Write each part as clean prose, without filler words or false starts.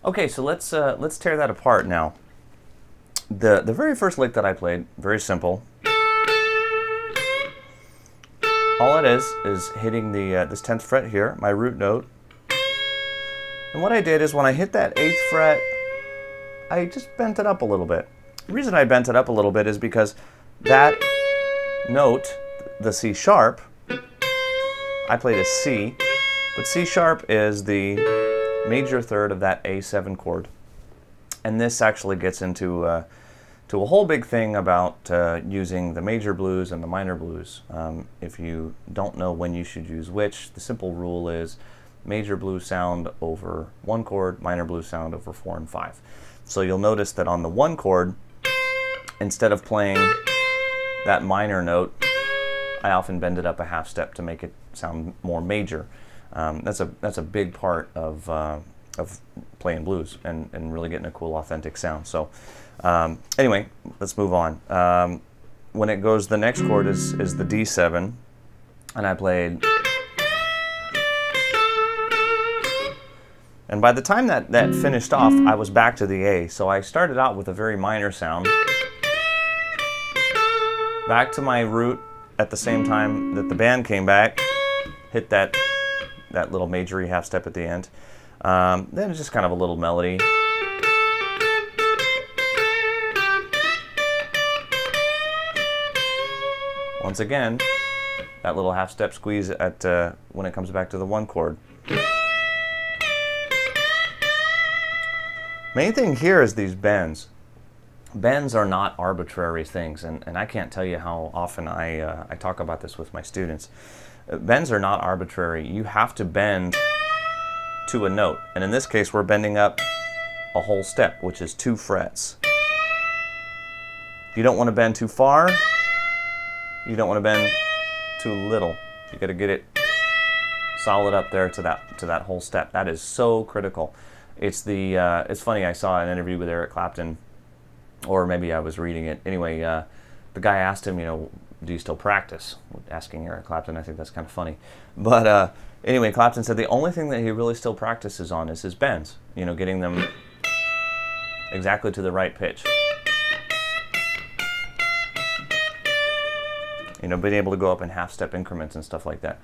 Okay, so let's tear that apart now. The very first lick that I played, very simple. All it is hitting the this 10th fret here, my root note. And what I did is when I hit that 8th fret, I just bent it up a little bit. The reason I bent it up a little bit is because that note, the C sharp, I played a C, but C sharp is the major third of that A7 chord. And this actually gets into to a whole big thing about using the major blues and the minor blues. If you don't know when you should use which, the simple rule is major blues sound over 1 chord, minor blues sound over 4 and 5. So you'll notice that on the 1 chord, instead of playing that minor note, I often bend it up a half step to make it sound more major. That's a big part of playing blues and really getting a cool authentic sound. So anyway, let's move on. When it goes, the next chord is the D7, and I played. And by the time that finished off, I was back to the A. So I started out with a very minor sound, back to my root at the same time that the band came back, hit that little majory half step at the end. Then it's just kind of a little melody. Once again, that little half step squeeze at when it comes back to the 1 chord. Main thing here is these bends. Bends are not arbitrary things, and I can't tell you how often I talk about this with my students. Bends are not arbitrary. You have to bend to a note, and in this case we're bending up a whole step, which is 2 frets. You don't want to bend too far. You don't want to bend too little. You got to get it solid up there to that whole step. That is so critical. It's funny, I saw an interview with Eric Clapton, or maybe I was reading it. Anyway, the guy asked him, do you still practice? Asking Eric Clapton, I think that's kind of funny. But anyway, Clapton said the only thing that he really still practices on is his bends. Getting them exactly to the right pitch. Being able to go up in half-step increments and stuff like that.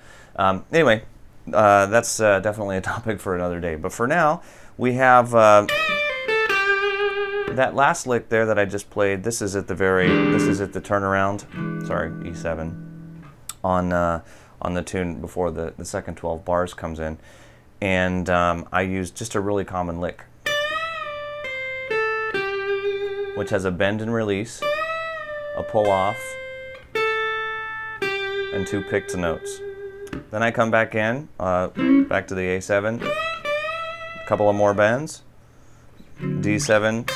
Anyway, that's definitely a topic for another day. But for now, we have that last lick there that I just played. This is at the turnaround. Sorry, E7 on the tune before the second 12 bars comes in, and I used just a really common lick, which has a bend and release, a pull off, and 2 picked notes. Then I come back in, back to the A7, a couple of more bends, D7,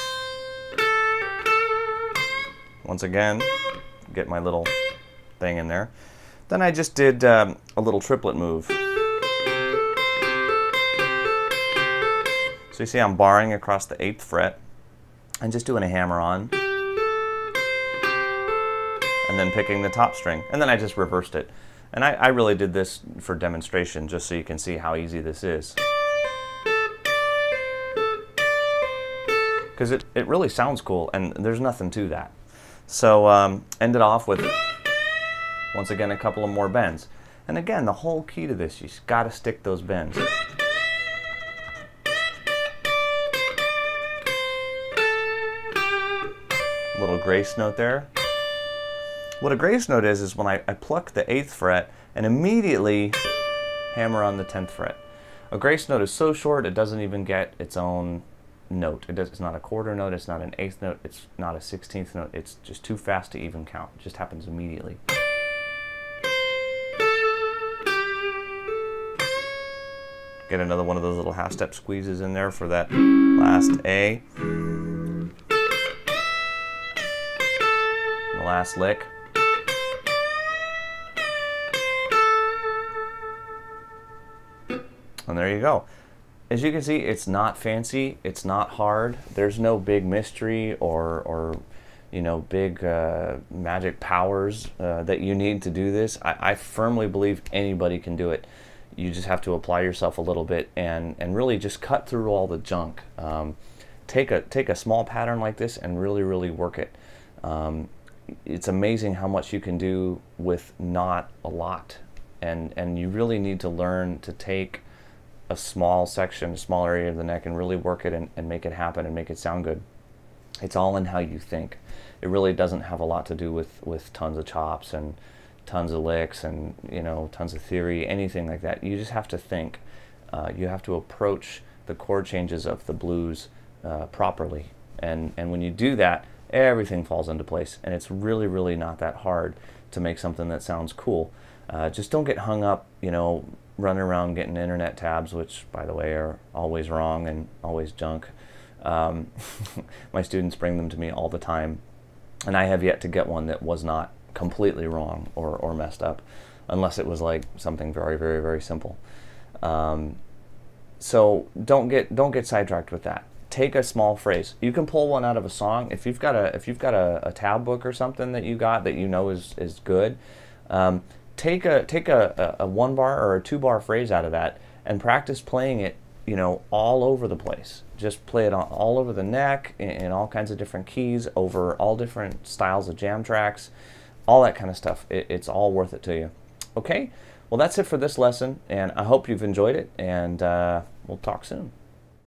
once again, get my little thing in there. Then I just did a little triplet move. So you see I'm barring across the 8th fret and just doing a hammer on, and then picking the top string, and then I just reversed it. And I really did this for demonstration, just so you can see how easy this is. Because it really sounds cool, and there's nothing to that. So ended off with, once again, a couple of more bends. And again, the whole key to this, you just got to stick those bends. Little grace note there. What a grace note is when I pluck the 8th fret and immediately hammer on the 10th fret. A grace note is so short it doesn't even get its own note. It's not a quarter note, it's not an 8th note, it's not a 16th note. It's just too fast to even count. It just happens immediately. Get another one of those little half-step squeezes in there for that last A. The last lick. And there you go. As you can see, it's not fancy, it's not hard. There's no big mystery or big magic powers that you need to do this. I firmly believe anybody can do it. You just have to apply yourself a little bit and really just cut through all the junk. Take a small pattern like this and really work it. It's amazing how much you can do with not a lot, and you really need to learn to take a small section, a small area of the neck, and really work it and make it happen and make it sound good. It's all in how you think. It really doesn't have a lot to do with tons of chops and tons of licks and, you know, tons of theory, anything like that. You just have to think. You have to approach the chord changes of the blues properly, and when you do that, everything falls into place, and it's really not that hard to make something that sounds cool. Just don't get hung up, you know, running around getting internet tabs, which, by the way, are always wrong and always junk. My students bring them to me all the time, and I have yet to get one that was not completely wrong or messed up, unless it was like something very simple. So don't get sidetracked with that. Take a small phrase. You can pull one out of a song. If you've got a tab book or something that you got that you know is good, take a 1 bar or a 2 bar phrase out of that and practice playing it, you know, all over the place. Just play it all over the neck in all kinds of different keys, over all different styles of jam tracks, all that kind of stuff. It's all worth it to you. Okay, well, that's it for this lesson, and I hope you've enjoyed it, and we'll talk soon.